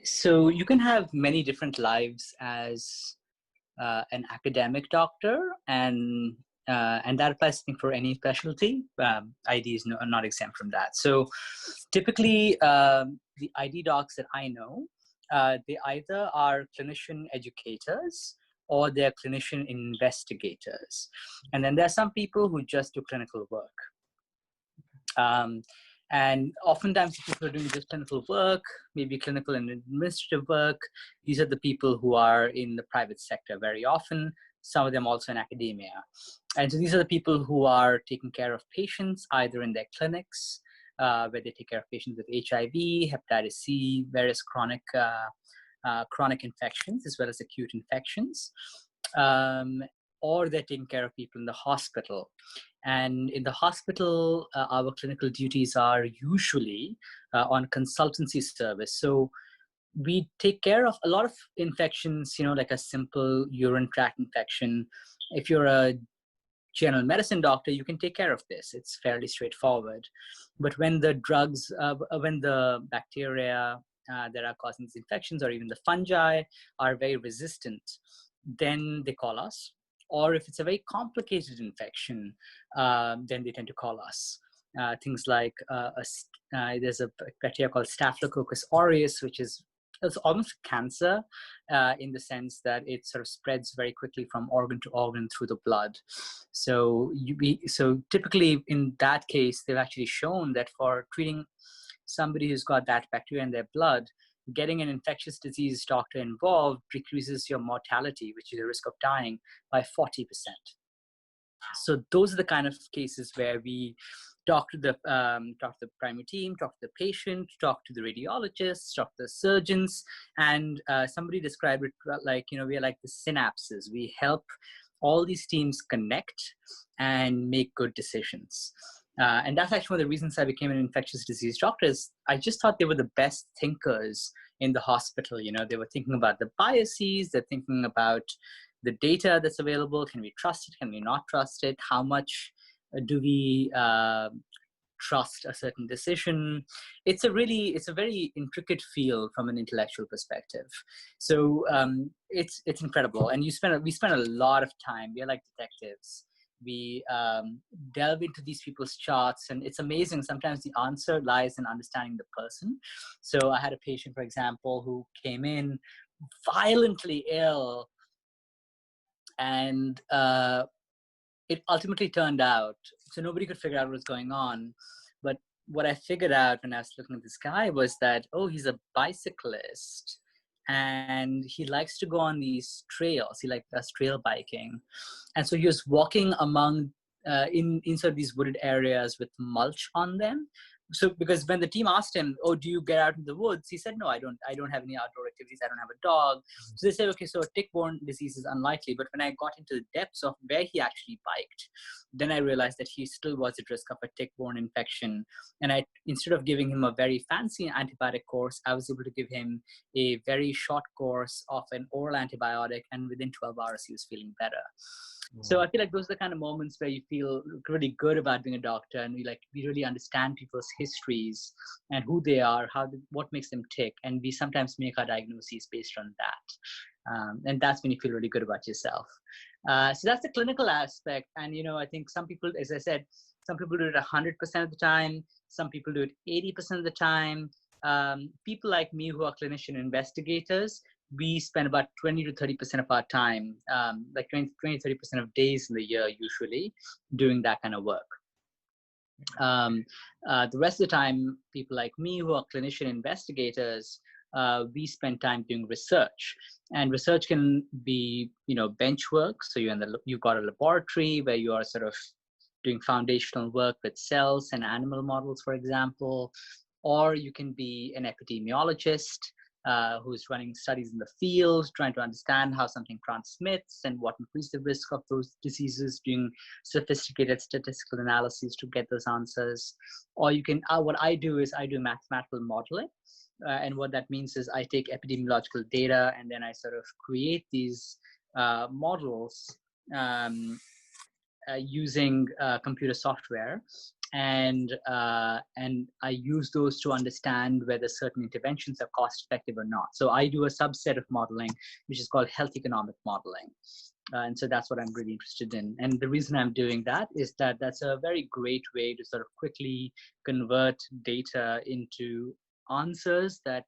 So you can have many different lives as an academic doctor, and that applies, I think, for any specialty. ID is not exempt from that. So typically, the ID docs that I know, they either are clinician educators or they're clinician investigators. And then there are some people who just do clinical work. And oftentimes people are doing just clinical work, maybe clinical and administrative work. These are the people who are in the private sector very often, some of them also in academia. And so these are the people who are taking care of patients, either in their clinics, where they take care of patients with HIV, hepatitis C, various chronic infections, as well as acute infections. Or they're taking care of people in the hospital. And in the hospital, our clinical duties are usually on consultancy service. So we take care of a lot of infections, like a simple urine tract infection. If you're a general medicine doctor, you can take care of this. It's fairly straightforward. But when the drugs, when the bacteria that are causing these infections, or even the fungi, are very resistant, then they call us. Or if it's a very complicated infection, then they tend to call us. Things like there's a bacteria called Staphylococcus aureus, which is it's almost cancer in the sense that it sort of spreads very quickly from organ to organ through the blood. So typically in that case, they've actually shown that for treating somebody who's got that bacteria in their blood, getting an infectious disease doctor involved decreases your mortality, which is the risk of dying, by 40%. So those are the kind of cases where we talk to the primary team, talk to the patient, talk to the radiologists, talk to the surgeons, and somebody described it like, we are like the synapses. We help all these teams connect and make good decisions. And that's actually one of the reasons I became an infectious disease doctor. Is I just thought they were the best thinkers in the hospital. They were thinking about the biases, they're thinking about the data that's available. Can we trust it? Can we not trust it? How much do we trust a certain decision? It's a very intricate field from an intellectual perspective. So it's incredible. And we spend a lot of time. We're like detectives. We delve into these people's charts, and it's amazing. Sometimes the answer lies in understanding the person. So I had a patient, for example, who came in violently ill, and it ultimately turned out, so nobody could figure out what was going on. But what I figured out when I was looking at this guy was that, he's a bicyclist, and he likes to go on these trails. He does trail biking. And so he was walking among inside these wooded areas with mulch on them. So because when the team asked him, do you get out in the woods? He said, no, I don't have any outdoor activities. I don't have a dog. So they said, okay, so a tick-borne disease is unlikely. But when I got into the depths of where he actually biked, then I realized that he still was at risk of a tick-borne infection. And instead of giving him a very fancy antibiotic course, I was able to give him a very short course of an oral antibiotic, and within 12 hours, he was feeling better. So I feel like those are the kind of moments where you feel really good about being a doctor, and we really understand people's histories and who they are, what makes them tick, and we sometimes make our diagnoses based on that. And that's when you feel really good about yourself. So that's the clinical aspect. And I think some people, as I said, some people do it 100% of the time. Some people do it 80% of the time. People like me who are clinician investigators, we spend about 20 to 30% of our time, like 20, 30% of days in the year usually, doing that kind of work. The rest of the time, people like me who are clinician investigators, we spend time doing research. And research can be, bench work. So you've got a laboratory where you are sort of doing foundational work with cells and animal models, for example. Or you can be an epidemiologist who's running studies in the field, trying to understand how something transmits and what increases the risk of those diseases, doing sophisticated statistical analyses to get those answers. Or you can, what I do is I do mathematical modeling. And what that means is I take epidemiological data and then I sort of create these models using computer software. and I use those to understand whether certain interventions are cost effective or not. So I do a subset of modeling, which is called health economic modeling. And so that's what I'm really interested in. And the reason I'm doing that is that that's a very great way to sort of quickly convert data into answers that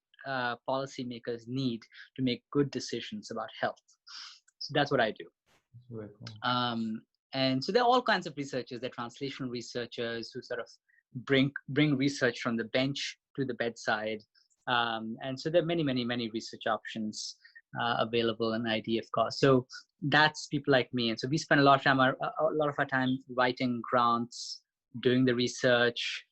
policymakers need to make good decisions about health. So that's what I do. Very cool. And so there are all kinds of researchers. There are translational researchers who sort of bring research from the bench to the bedside. And so there are many research options available in IDF cost. So that's people like me. And so we spend a lot of our time writing grants, doing the research,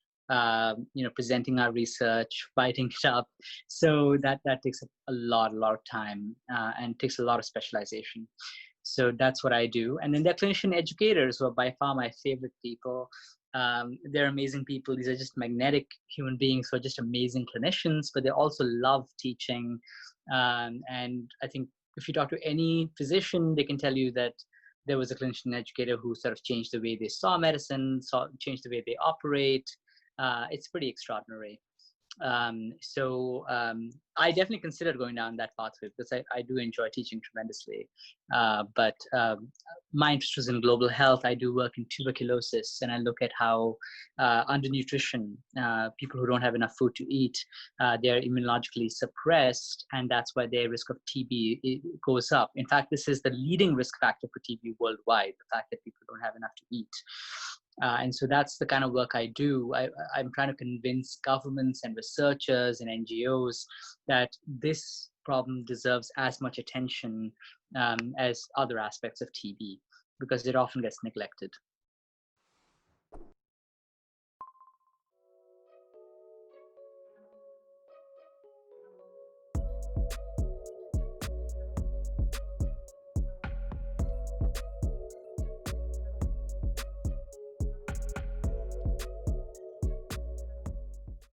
presenting our research, writing it up. So that takes a lot of time and takes a lot of specialization. So that's what I do. And then there are clinician educators who are by far my favorite people. They're amazing people. These are just magnetic human beings who are just amazing clinicians, but they also love teaching. And I think if you talk to any physician, they can tell you that there was a clinician educator who sort of changed the way they saw medicine, changed the way they operate. It's pretty extraordinary. I definitely considered going down that pathway because I do enjoy teaching tremendously. But my interest was in global health. I do work in tuberculosis, and I look at how undernutrition, people who don't have enough food to eat, they're immunologically suppressed, and that's why their risk of TB goes up. In fact, this is the leading risk factor for TB worldwide, the fact that people don't have enough to eat. And so that's the kind of work I do. I'm trying to convince governments and researchers and NGOs that this problem deserves as much attention as other aspects of TB, because it often gets neglected.